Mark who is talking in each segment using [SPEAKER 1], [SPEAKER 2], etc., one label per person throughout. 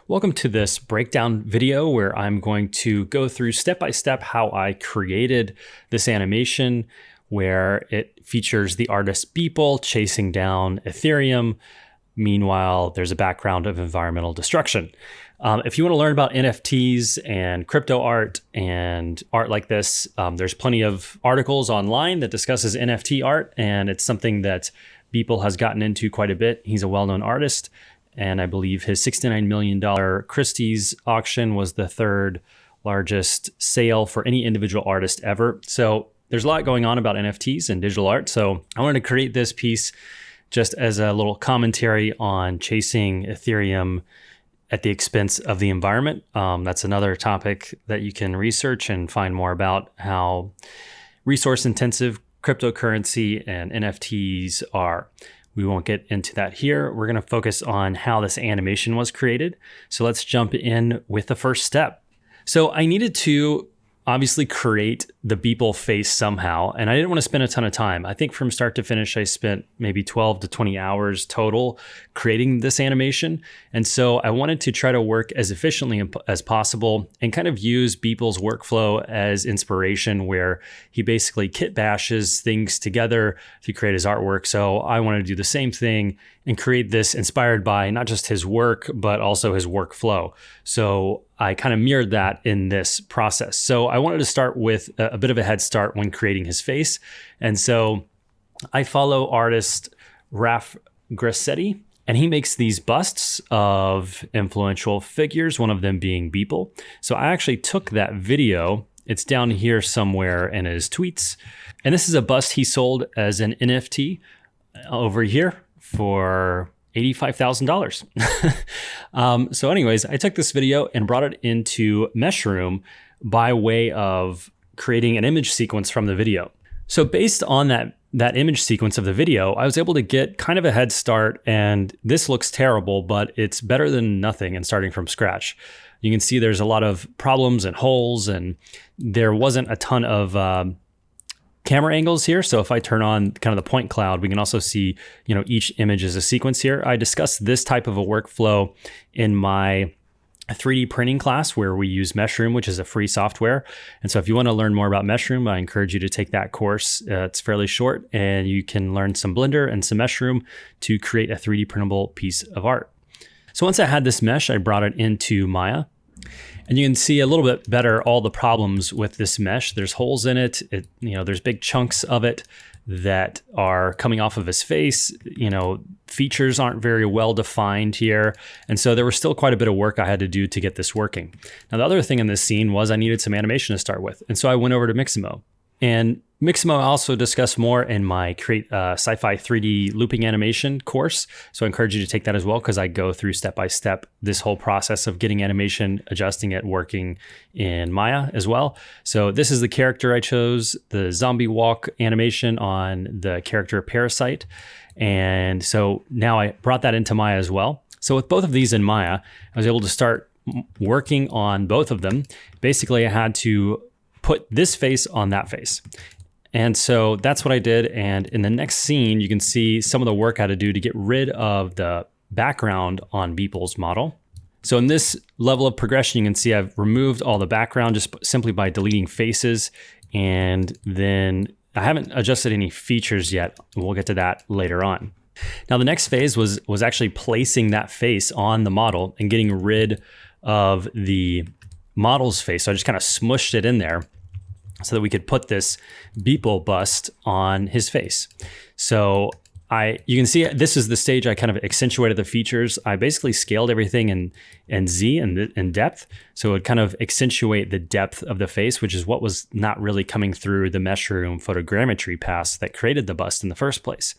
[SPEAKER 1] Welcome to this breakdown video where I'm going to go through step by step how I created this animation where it features the artist Beeple chasing down Ethereum. Meanwhile, there's a background of environmental destruction. If you want to learn about NFTs and crypto art and art like this, there's plenty of articles online that discusses NFT art, and it's something that Beeple has gotten into quite a bit. He's a well-known artist, and I believe his $69 million Christie's auction was the third largest sale for any individual artist ever. So there's a lot going on about NFTs and digital art. So I wanted to create this piece just as a little commentary on chasing Ethereum at the expense of the environment. That's another topic that you can research and find more about how resource intensive cryptocurrency and NFTs are. We won't get into that here. We're going to focus on how this animation was created. So let's jump in with the first step. So I needed to obviously create the Beeple face somehow, and I didn't want to spend a ton of time. I think from start to finish, I spent maybe 12 to 20 hours total creating this animation. And so I wanted to try to work as efficiently as possible and kind of use Beeple's workflow as inspiration, where he basically kit bashes things together to create his artwork. So I wanted to do the same thing and create this inspired by not just his work, but also his workflow. So I kind of mirrored that in this process. So I wanted to start with a bit of a head start when creating his face. And so I follow artist Raf Grassetti, and he makes these busts of influential figures, one of them being Beeple. So I actually took that video. It's down here somewhere in his tweets. And this is a bust he sold as an NFT over here for $85,000. So anyways, I took this video and brought it into Meshroom by way of creating an image sequence from the video. So based on that image sequence of the video, I was able to get kind of a head start, and this looks terrible, but it's better than nothing and starting from scratch. You can see there's a lot of problems and holes, and there wasn't a ton of camera angles here. So if I turn on kind of the point cloud, we can also see, each image is a sequence here. I discussed this type of a workflow in my 3D printing class where we use Meshroom, which is a free software. And so if you want to learn more about Meshroom, I encourage you to take that course. It's fairly short, and you can learn some Blender and some Meshroom to create a 3D printable piece of art. So once I had this mesh, I brought it into Maya. And you can see a little bit better all the problems with this mesh. There's holes in it. There's big chunks of it that are coming off of his face. Features aren't very well defined here. And so there was still quite a bit of work I had to do to get this working. Now, the other thing in this scene was I needed some animation to start with. And so I went over to Mixamo. And Mixamo I also discuss more in my Create Sci-Fi 3D Looping Animation course. So I encourage you to take that as well, because I go through step by step this whole process of getting animation, adjusting it, working in Maya as well. So this is the character I chose, the zombie walk animation on the character Parasite. And so now I brought that into Maya as well. So with both of these in Maya, I was able to start working on both of them. Basically, I had to put this face on that face. And so that's what I did. And in the next scene, you can see some of the work I had to do to get rid of the background on Beeple's model. So in this level of progression, you can see I've removed all the background just simply by deleting faces. And then I haven't adjusted any features yet. We'll get to that later on. Now, the next phase was actually placing that face on the model and getting rid of the model's face. So I just kind of smushed it in there so that we could put this Beeple bust on his face. So you can see this is the stage I kind of accentuated the features. I basically scaled everything in Z in depth. So it would kind of accentuate the depth of the face, which is what was not really coming through the Meshroom photogrammetry pass that created the bust in the first place.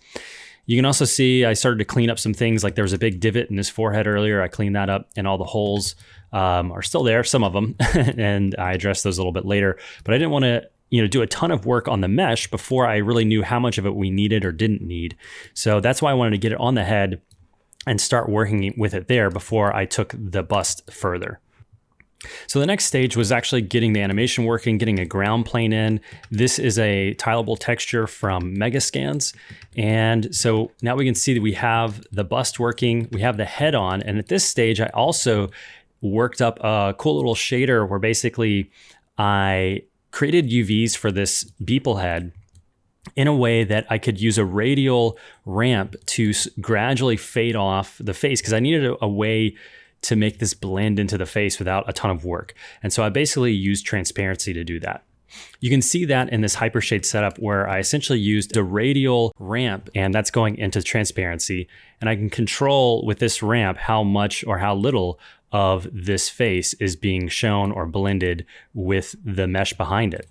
[SPEAKER 1] You can also see I started to clean up some things, like there was a big divot in his forehead earlier. I cleaned that up, and all the holes are still there, some of them, and I addressed those a little bit later. But I didn't want to do a ton of work on the mesh before I really knew how much of it we needed or didn't need. So that's why I wanted to get it on the head and start working with it there before I took the bust further. So the next stage was actually getting the animation working, getting a ground plane in. This is a tileable texture from Megascans. And so now we can see that we have the bust working, we have the head on. And at this stage, I also worked up a cool little shader where basically I created UVs for this Beeple head in a way that I could use a radial ramp to gradually fade off the face, because I needed a way to make this blend into the face without a ton of work. And so I basically used transparency to do that. You can see that in this Hypershade setup where I essentially used a radial ramp, and that's going into transparency. And I can control with this ramp how much or how little of this face is being shown or blended with the mesh behind it.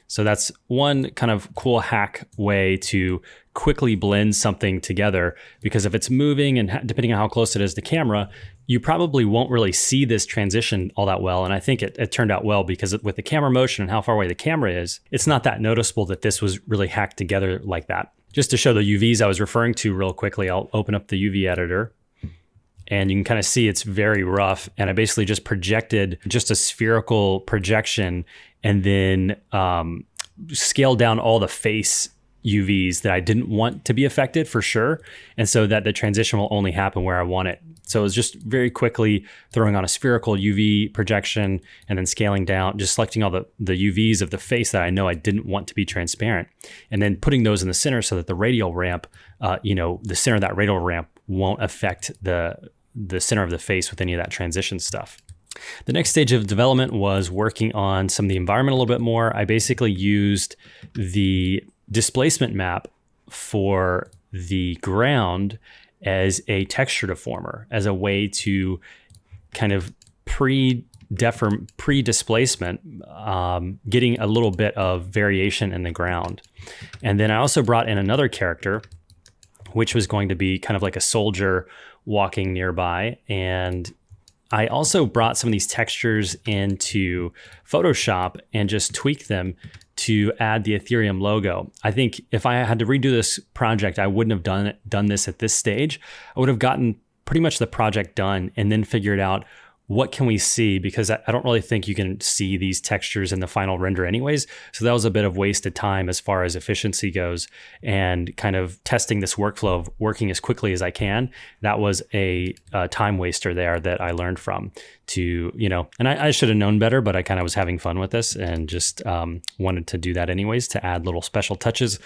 [SPEAKER 1] So that's one kind of cool hack way to quickly blend something together, because if it's moving and depending on how close it is to camera, you probably won't really see this transition all that well. And I think it turned out well, because with the camera motion and how far away the camera is, it's not that noticeable that this was really hacked together like that. Just to show the UVs I was referring to real quickly, I'll open up the UV editor. And you can kind of see it's very rough. And I basically just projected just a spherical projection and then scaled down all the face UVs that I didn't want to be affected for sure. And so that the transition will only happen where I want it. So it was just very quickly throwing on a spherical UV projection and then scaling down, just selecting all the UVs of the face that I know I didn't want to be transparent. And then putting those in the center so that the radial ramp, the center of that radial ramp won't affect the center of the face with any of that transition stuff. The next stage of development was working on some of the environment a little bit more. I basically used the displacement map for the ground as a texture deformer, as a way to kind of pre-displacement, getting a little bit of variation in the ground. And then I also brought in another character, which was going to be kind of like a soldier walking nearby. And I also brought some of these textures into Photoshop and just tweaked them to add the Ethereum logo. I think if I had to redo this project, I wouldn't have done this at this stage. I would have gotten pretty much the project done and then figured out what can we see, because I don't really think you can see these textures in the final render anyways. So that was a bit of wasted time as far as efficiency goes, and kind of testing this workflow of working as quickly as I can. That was a time waster there that I learned from and I should have known better, but I kind of was having fun with this and just wanted to do that anyways, to add little special touches,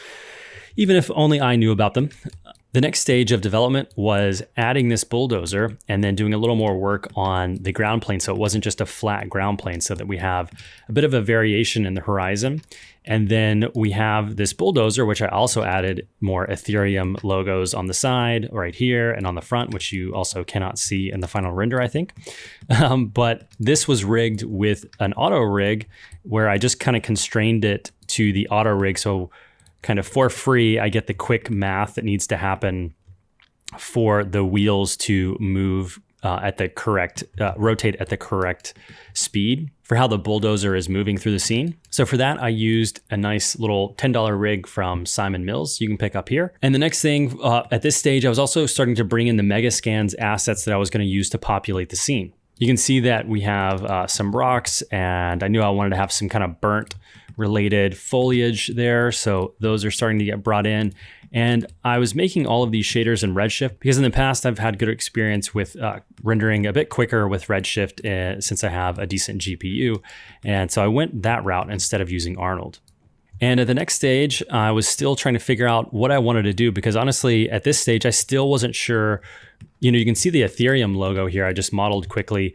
[SPEAKER 1] even if only I knew about them. The next stage of development was adding this bulldozer and then doing a little more work on the ground plane, so it wasn't just a flat ground plane, so that we have a bit of a variation in the horizon. And then we have this bulldozer, which I also added more Ethereum logos on the side right here and on the front, which you also cannot see in the final render, I think. But this was rigged with an auto rig where I just kind of constrained it to the auto rig. So kind of for free, I get the quick math that needs to happen for the wheels to move at the correct, rotate at the correct speed for how the bulldozer is moving through the scene. So for that, I used a nice little $10 rig from Simon Mills you can pick up here. And the next thing at this stage, I was also starting to bring in the Megascans assets that I was going to use to populate the scene. You can see that we have some rocks, and I knew I wanted to have some kind of burnt related foliage there. So those are starting to get brought in. And I was making all of these shaders in Redshift because in the past I've had good experience with rendering a bit quicker with Redshift since I have a decent GPU. And so I went that route instead of using Arnold. And at the next stage, I was still trying to figure out what I wanted to do, because honestly, at this stage, I still wasn't sure. You can see the Ethereum logo here. I just modeled quickly.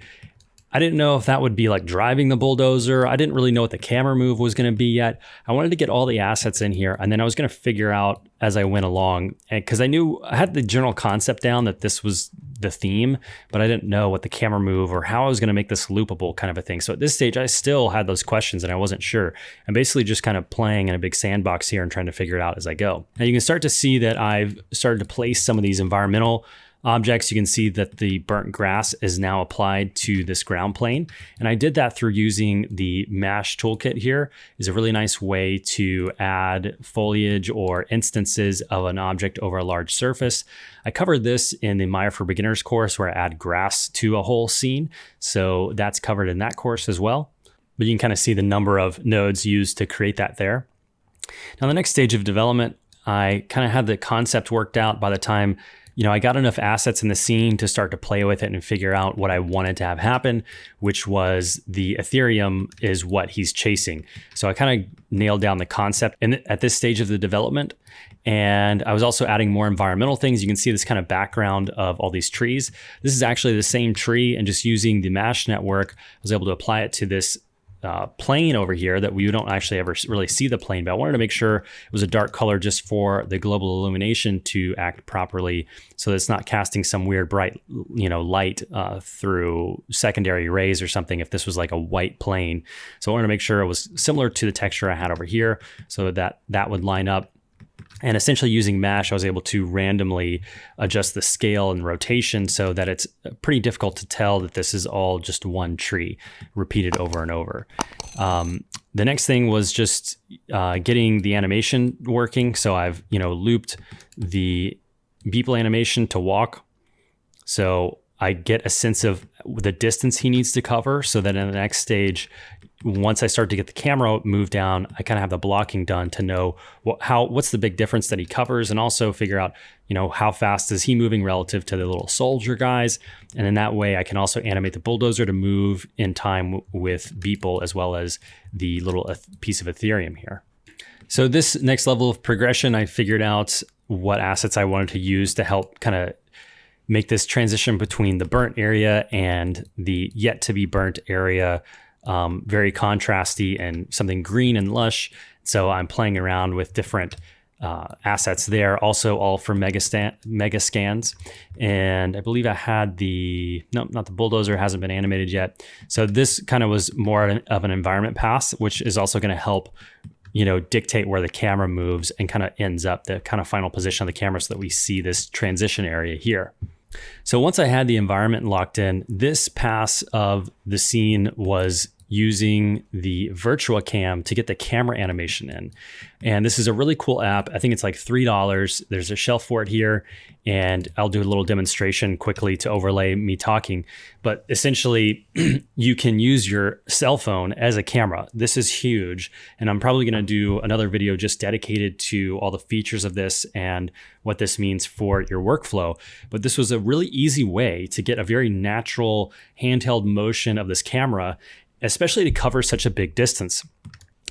[SPEAKER 1] I didn't know if that would be like driving the bulldozer. I didn't really know what the camera move was going to be yet. I wanted to get all the assets in here, and then I was going to figure out as I went along, because I knew I had the general concept down that this was the theme, but I didn't know what the camera move or how I was going to make this loopable kind of a thing. So at this stage, I still had those questions and I wasn't sure. I'm basically just kind of playing in a big sandbox here and trying to figure it out as I go. Now you can start to see that I've started to place some of these environmental objects. You can see that the burnt grass is now applied to this ground plane. And I did that through using the Mesh toolkit here. Is a really nice way to add foliage or instances of an object over a large surface. I covered this in the Maya for Beginners course where I add grass to a whole scene. So that's covered in that course as well. But you can kind of see the number of nodes used to create that there. Now the next stage of development, I kind of had the concept worked out by the time I got enough assets in the scene to start to play with it and figure out what I wanted to have happen, which was the Ethereum is what he's chasing. So I kind of nailed down the concept at this stage of the development. And I was also adding more environmental things. You can see this kind of background of all these trees. This is actually the same tree, and just using the Mesh network, I was able to apply it to this plane over here that we don't actually ever really see the plane, but I wanted to make sure it was a dark color just for the global illumination to act properly, so that it's not casting some weird bright, light through secondary rays or something if this was like a white plane. So I wanted to make sure it was similar to the texture I had over here, so that would line up. And essentially using Mesh, I was able to randomly adjust the scale and rotation so that it's pretty difficult to tell that this is all just one tree repeated over and over. The next thing was just getting the animation working. So I've, looped the Beeple animation to walk. So I get a sense of the distance he needs to cover, so that in the next stage, once I start to get the camera moved down, I kind of have the blocking done to know what's the big difference that he covers, and also figure out, how fast is he moving relative to the little soldier guys. And in that way, I can also animate the bulldozer to move in time with Beeple, as well as the little piece of Ethereum here. So this next level of progression, I figured out what assets I wanted to use to help kind of make this transition between the burnt area and the yet to be burnt area very contrasty and something green and lush. So I'm playing around with different assets there, also all for mega scans. And I believe I had not the bulldozer, hasn't been animated yet. So this kind of was more of an environment pass, which is also going to help dictate where the camera moves and kind of ends up, the kind of final position of the camera, so that we see this transition area here. So once I had the environment locked in, this pass of the scene was using the Virtua Cam to get the camera animation in. And this is a really cool app. I think it's like $3. There's a shelf for it here, and I'll do a little demonstration quickly to overlay me talking. But essentially, you can use your cell phone as a camera. This is huge, and I'm probably going to do another video just dedicated to all the features of this and what this means for your workflow. But this was a really easy way to get a very natural handheld motion of this camera, especially to cover such a big distance.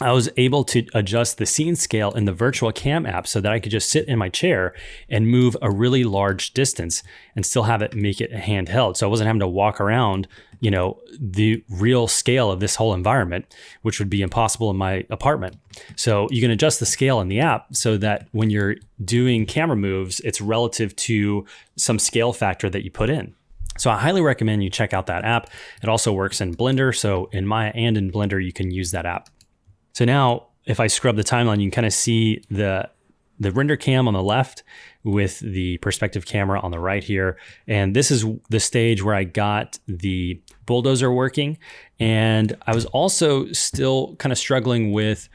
[SPEAKER 1] I was able to adjust the scene scale in the Virtua Cam app so that I could just sit in my chair and move a really large distance and still have it make it handheld. So I wasn't having to walk around, the real scale of this whole environment, which would be impossible in my apartment. So you can adjust the scale in the app so that when you're doing camera moves, it's relative to some scale factor that you put in. So I highly recommend you check out that app. It also works in Blender. So in Maya and in Blender, you can use that app. So now if I scrub the timeline, you can kind of see the render cam on the left with the perspective camera on the right here. And this is the stage where I got the bulldozer working. And I was also still kind of struggling with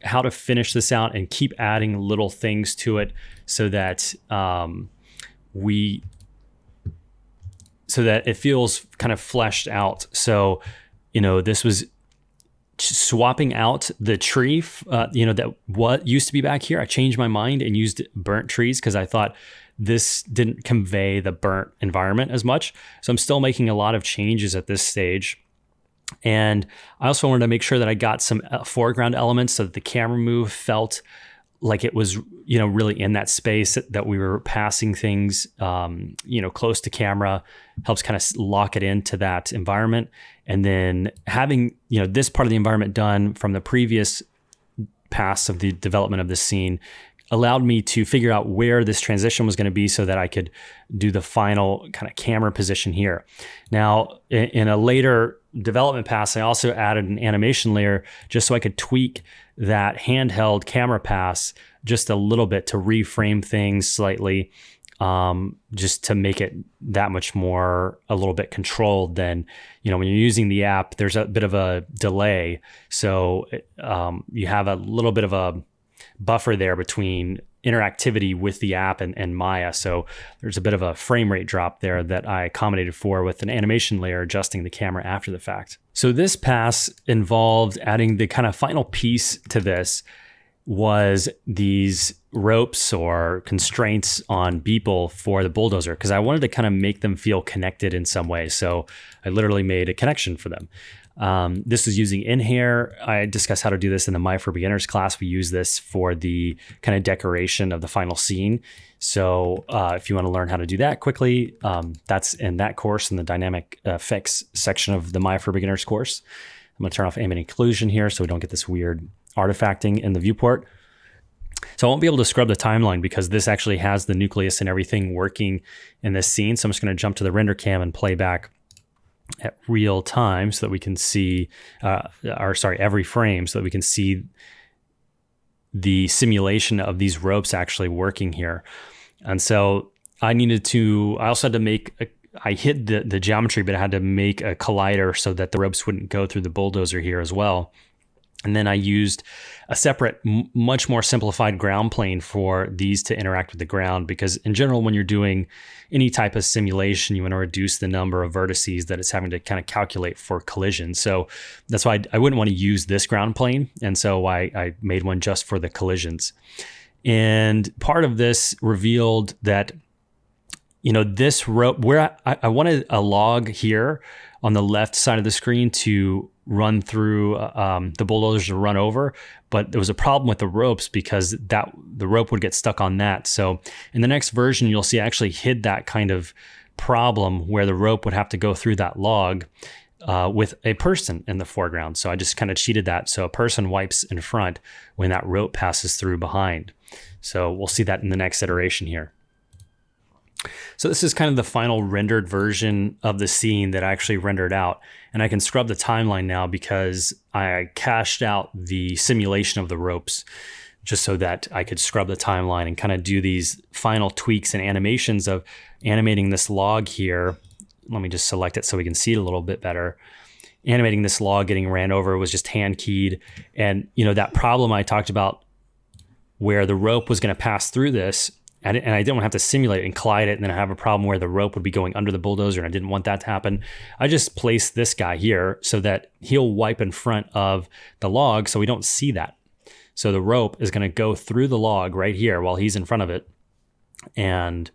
[SPEAKER 1] how to finish this out and keep adding little things to it so that it feels kind of fleshed out. So, this was swapping out the tree, that what used to be back here. I changed my mind and used burnt trees because I thought this didn't convey the burnt environment as much. So I'm still making a lot of changes at this stage. And I also wanted to make sure that I got some foreground elements so that the camera move felt like it was, really in that space, that we were passing things, close to camera, helps kind of lock it into that environment. And then having, this part of the environment done from the previous pass of the development of the scene allowed me to figure out where this transition was going to be so that I could do the final kind of camera position here. Now, in a later development pass, I also added an animation layer just so I could tweak that handheld camera pass just a little bit to reframe things slightly, just to make it that much more a little bit controlled than, when you're using the app, there's a bit of a delay. So you have a little bit of a buffer there between interactivity with the app and Maya. So there's a bit of a frame rate drop there that I accommodated for with an animation layer adjusting the camera after the fact. So this pass involved adding the kind of final piece to this. was these ropes or constraints on Beeple for the bulldozer, because I wanted to kind of make them feel connected in some way. So I literally made a connection for them. This is using Inhere. I discussed how to do this in the My for Beginners class. We use this for the kind of decoration of the final scene. So if you want to learn how to do that quickly, that's in that course in the dynamic effects section of the My for Beginners course. I'm going to turn off ambient occlusion here so we don't get this weird artifacting in the viewport. So I won't be able to scrub the timeline because this actually has the nucleus and everything working in this scene. So I'm just going to jump to the render cam and play back at real time so that we can see, every frame so that we can see the simulation of these ropes actually working here. And so I also had to make I hid the geometry, but I had to make a collider so that the ropes wouldn't go through the bulldozer here as well. And then I used a separate, much more simplified ground plane for these to interact with the ground, because in general, when you're doing any type of simulation, you want to reduce the number of vertices that it's having to kind of calculate for collision. So that's why I wouldn't want to use this ground plane. And so I made one just for the collisions. And part of this revealed that, this rope, where I wanted a log here on the left side of the screen to run through the bulldozers to run over, but there was a problem with the ropes because the rope would get stuck on that. So in the next version, you'll see I actually hid that kind of problem where the rope would have to go through that log with a person in the foreground. So I just kind of cheated that. So a person wipes in front when that rope passes through behind. So we'll see that in the next iteration here. So this is kind of the final rendered version of the scene that I actually rendered out. And I can scrub the timeline now because I cached out the simulation of the ropes just so that I could scrub the timeline and kind of do these final tweaks and animations of animating this log here. Let me just select it so we can see it a little bit better. Animating this log getting ran over was just hand keyed. And that problem I talked about where the rope was going to pass through this, and I didn't want to have to simulate it and collide it and then I have a problem where the rope would be going under the bulldozer, and I didn't want that to happen. I just placed this guy here so that he'll wipe in front of the log so we don't see that. So the rope is going to go through the log right here while he's in front of it. And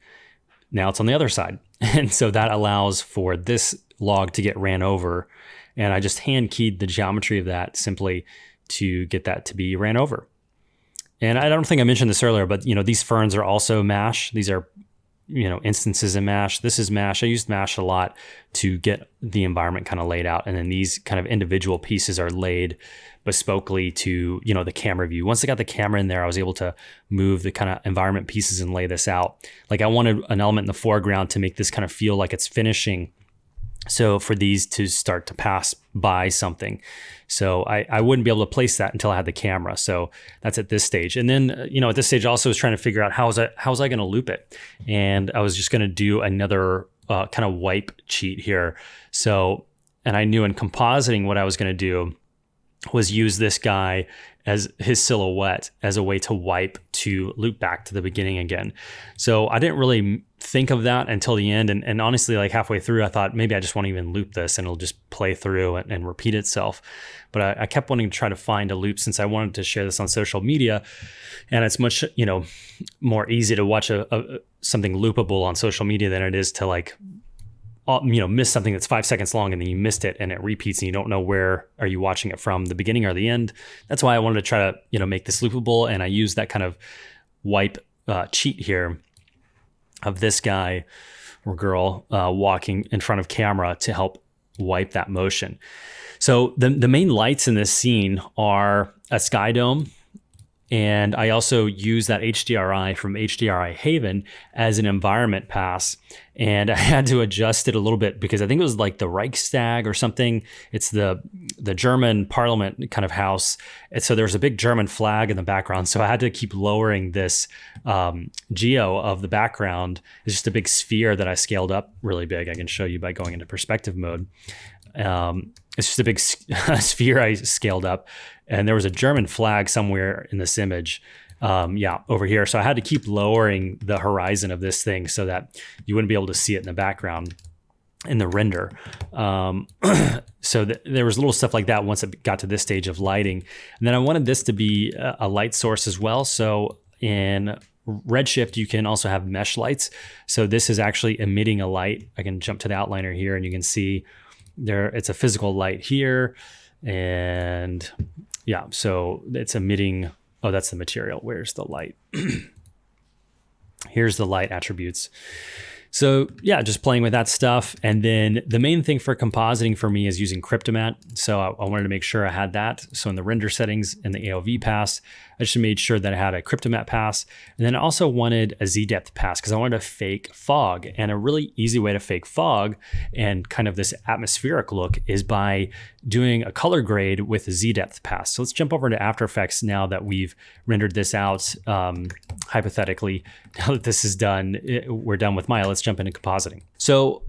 [SPEAKER 1] now it's on the other side. And so that allows for this log to get ran over. And I just hand keyed the geometry of that simply to get that to be ran over. And I don't think I mentioned this earlier, but these ferns are also mesh. These are, instances in mesh. This is mesh. I used mesh a lot to get the environment kind of laid out. And then these kind of individual pieces are laid bespokely to, the camera view. Once I got the camera in there, I was able to move the kind of environment pieces and lay this out. Like I wanted an element in the foreground to make this kind of feel like it's finishing. So for these to start to pass by something. So I wouldn't be able to place that until I had the camera. So that's at this stage. And then, at this stage, I also was trying to figure out how was I going to loop it? And I was just going to do another kind of wipe cheat here. So, and I knew in compositing what I was going to do was use this guy as his silhouette as a way to wipe to loop back to the beginning again. So I didn't really think of that until the end. And honestly, like halfway through, I thought maybe I just won't even loop this and it'll just play through and repeat itself. But I kept wanting to try to find a loop since I wanted to share this on social media. And it's much, more easy to watch something loopable on social media than it is to like, miss something that's 5 seconds long and then you missed it and it repeats and you don't know where are you watching it from, the beginning or the end. That's why I wanted to try to, make this loopable. And I used that kind of wipe cheat here of this guy or girl walking in front of camera to help wipe that motion. So the main lights in this scene are a sky dome. And I also use that HDRI from HDRI Haven as an environment pass. And I had to adjust it a little bit because I think it was like the Reichstag or something. It's the German parliament kind of house. And so there's a big German flag in the background. So I had to keep lowering this geo of the background. It's just a big sphere that I scaled up really big. I can show you by going into perspective mode. It's just a big sphere I scaled up. And there was a German flag somewhere in this image, over here. So I had to keep lowering the horizon of this thing so that you wouldn't be able to see it in the background. in the render. So there was little stuff like that once it got to this stage of lighting. And then I wanted this to be a light source as well. So in Redshift, you can also have mesh lights. So this is actually emitting a light. I can jump to the outliner here and you can see there, it's a physical light here. And yeah, so it's emitting, oh, that's the material. Where's the light? Here's the light attributes. So yeah, just playing with that stuff. And then the main thing for compositing for me is using Cryptomatte. So I wanted to make sure I had that. So in the render settings in the AOV pass, I just made sure that I had a Cryptomatte pass. And then I also wanted a Z-depth pass because I wanted to fake fog. And a really easy way to fake fog and kind of this atmospheric look is by doing a color grade with a Z-depth pass. So let's jump over to After Effects now that we've rendered this out. Hypothetically, now that this is done, we're done with Maya. Let's jump into compositing. So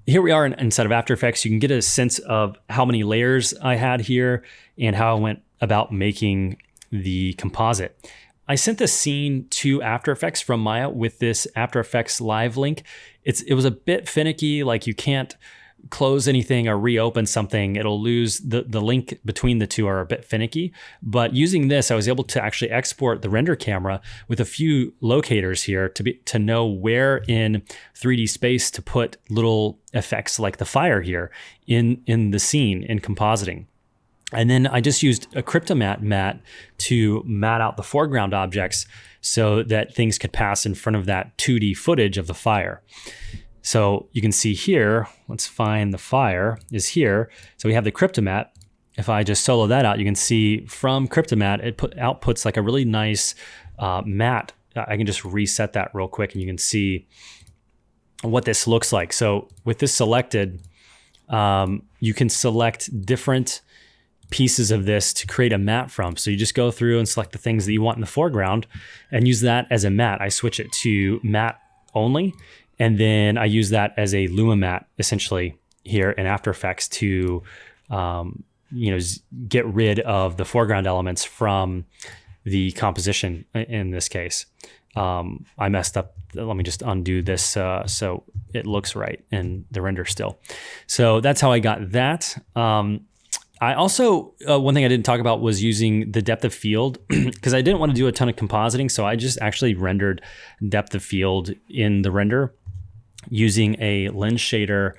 [SPEAKER 1] here we are inside of After Effects. You can get a sense of how many layers I had here and how I went about making the composite. I sent the scene to After Effects from Maya with this After Effects live link. It was a bit finicky, like you can't close anything or reopen something. It'll lose the link between the two are a bit finicky. But using this, I was able to actually export the render camera with a few locators here to know where in 3D space to put little effects like the fire here in the scene in compositing. And then I just used a Cryptomatte matte to matte out the foreground objects so that things could pass in front of that 2D footage of the fire. So you can see here, let's find the fire is here. So we have the Cryptomatte. If I just solo that out, you can see from Cryptomatte, it outputs like a really nice matte. I can just reset that real quick and you can see what this looks like. So with this selected, you can select different pieces of this to create a matte from. So you just go through and select the things that you want in the foreground and use that as a matte. I switch it to matte only. And then I use that as a Luma matte essentially here in After Effects to, get rid of the foreground elements from the composition in this case. I messed up. Let me just undo this so it looks right in the render still. So that's how I got that. I also, one thing I didn't talk about was using the depth of field because I didn't want to do a ton of compositing. So I just actually rendered depth of field in the render using a lens shader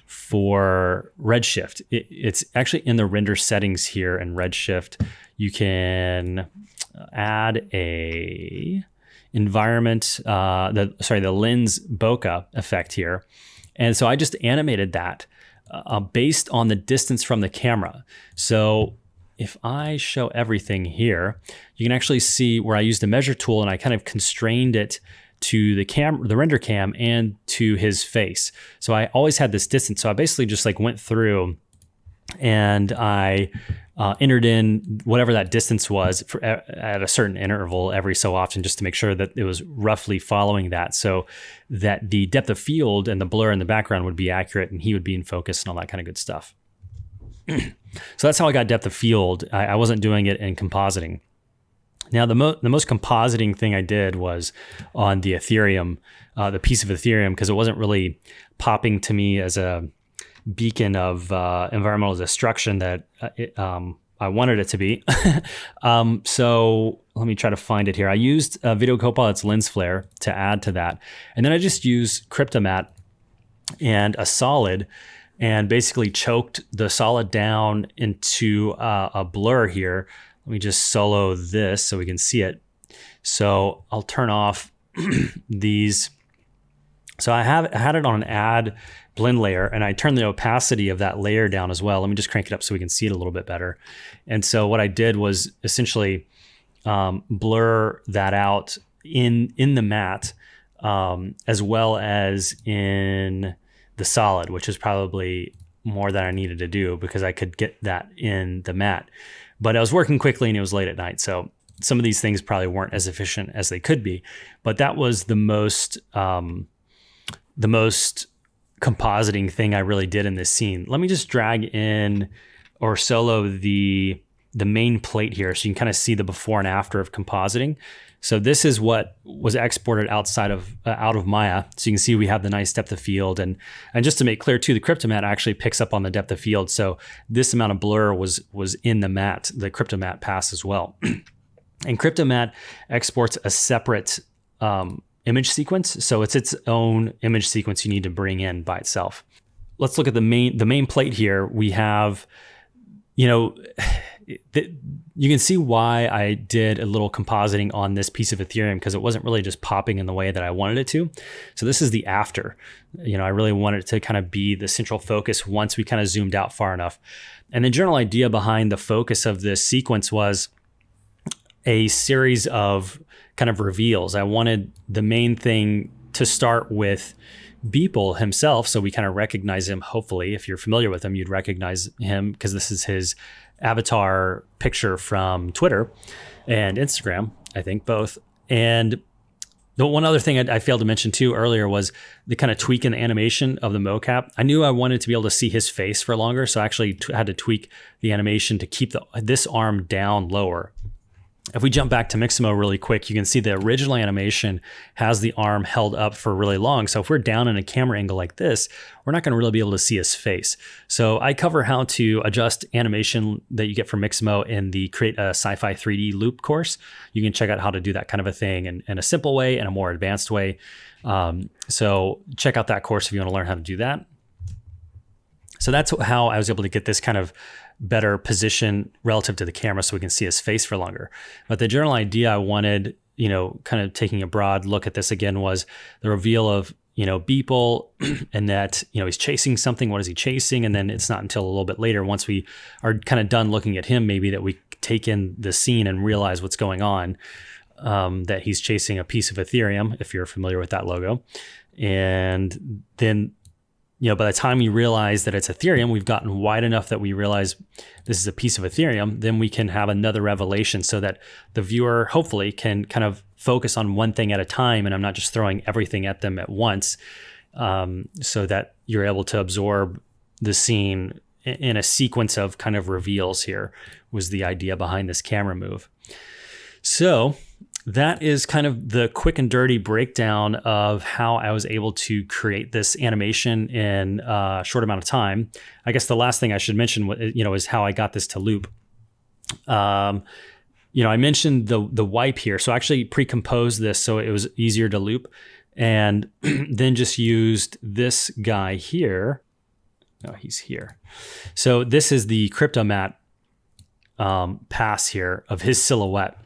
[SPEAKER 1] for Redshift. It's actually in the render settings here in Redshift. You can add a environment, the lens bokeh effect here. And so I just animated that based on the distance from the camera. So if I show everything here, you can actually see where I used the measure tool and I kind of constrained it to the render cam and to his face. So I always had this distance. So I basically just like went through and I entered in whatever that distance was at a certain interval every so often, just to make sure that it was roughly following that, so that the depth of field and the blur in the background would be accurate and he would be in focus and all that kind of good stuff. So that's how I got depth of field. I wasn't doing it in compositing. Now, the most compositing thing I did was on the Ethereum, the piece of Ethereum, because it wasn't really popping to me as a beacon of environmental destruction that I wanted it to be. So let me try to find it here. I used Video Copilot's lens flare to add to that. And then I just used Cryptomatte and a solid and basically choked the solid down into a blur here. Let me just solo this so we can see it. So I'll turn off these. So I had it on an add blend layer and I turned the opacity of that layer down as well. Let me just crank it up so we can see it a little bit better. And so what I did was essentially blur that out in the matte as well as in the solid, which is probably more than I needed to do because I could get that in the matte. But I was working quickly and it was late at night. So some of these things probably weren't as efficient as they could be, but that was the most compositing thing I really did in this scene. Let me just drag in or solo the main plate here so you can kind of see the before and after of compositing. So this is what was exported out of Maya. So you can see we have the nice depth of field. And just to make clear too, the Cryptomatte actually picks up on the depth of field. So this amount of blur was in the matte, the Cryptomatte pass as well. And Cryptomatte exports a separate image sequence. So it's its own image sequence you need to bring in by itself. Let's look at the main plate here. We have, you can see why I did a little compositing on this piece of Ethereum, because it wasn't really just popping in the way that I wanted it to. So this is the after. I really wanted it to kind of be the central focus once we kind of zoomed out far enough. And the general idea behind the focus of this sequence was a series of kind of reveals. I wanted the main thing to start with Beeple himself, so we kind of recognize him. Hopefully, if you're familiar with him, you'd recognize him because this is his avatar picture from Twitter and Instagram, I think both. And the one other thing I failed to mention too earlier was the kind of tweak in the animation of the mocap. I knew I wanted to be able to see his face for longer, so I actually had to tweak the animation to keep this arm down lower. If we jump back to Mixamo really quick, you can see the original animation has the arm held up for really long. So if we're down in a camera angle like this, we're not going to really be able to see his face. So I cover how to adjust animation that you get from Mixamo in the Create a Sci-Fi 3D Loop course. You can check out how to do that kind of a thing in a simple way and a more advanced way. So check out that course if you want to learn how to do that. So that's how I was able to get this kind of better position relative to the camera so we can see his face for longer. But the general idea I wanted, kind of taking a broad look at this again, was the reveal of, Beeple and that, he's chasing something. What is he chasing? And then it's not until a little bit later, once we are kind of done looking at him, maybe, that we take in the scene and realize what's going on, that he's chasing a piece of Ethereum, if you're familiar with that logo. And then by the time we realize that it's Ethereum, we've gotten wide enough that we realize this is a piece of Ethereum, then we can have another revelation so that the viewer hopefully can kind of focus on one thing at a time, and I'm not just throwing everything at them at once, so that you're able to absorb the scene in a sequence of kind of reveals. Here was the idea behind this camera move. So that is kind of the quick and dirty breakdown of how I was able to create this animation in a short amount of time. I guess the last thing I should mention, is how I got this to loop. I mentioned the wipe here. So I actually pre-composed this so it was easier to loop, and then just used this guy here. Oh, he's here. So this is the Cryptomatte pass here of his silhouette.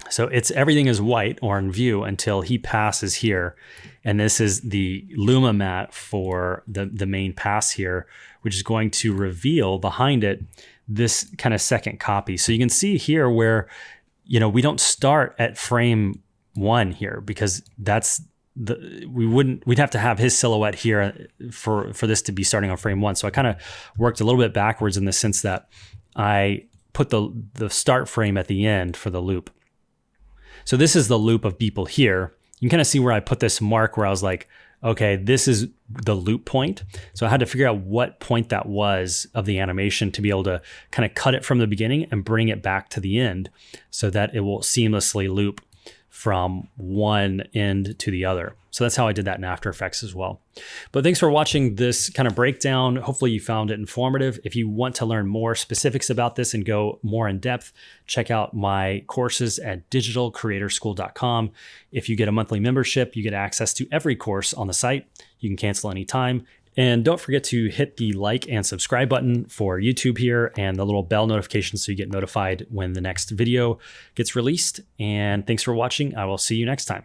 [SPEAKER 1] So everything is white or in view until he passes here. And this is the Luma matte for the main pass here, which is going to reveal behind it this kind of second copy. So you can see here where, we don't start at frame 1 here, because we'd have to have his silhouette here for this to be starting on frame 1. So I kind of worked a little bit backwards in the sense that I put the start frame at the end for the loop. So this is the loop of Beeple here. You can kind of see where I put this mark where I was like, okay, this is the loop point. So I had to figure out what point that was of the animation to be able to kind of cut it from the beginning and bring it back to the end so that it will seamlessly loop from one end to the other. So that's how I did that in After Effects as well. But thanks for watching this kind of breakdown. Hopefully you found it informative. If you want to learn more specifics about this and go more in depth, check out my courses at digitalcreatorschool.com. If you get a monthly membership, you get access to every course on the site. You can cancel anytime. And don't forget to hit the like and subscribe button for YouTube here and the little bell notification so you get notified when the next video gets released. And thanks for watching. I will see you next time.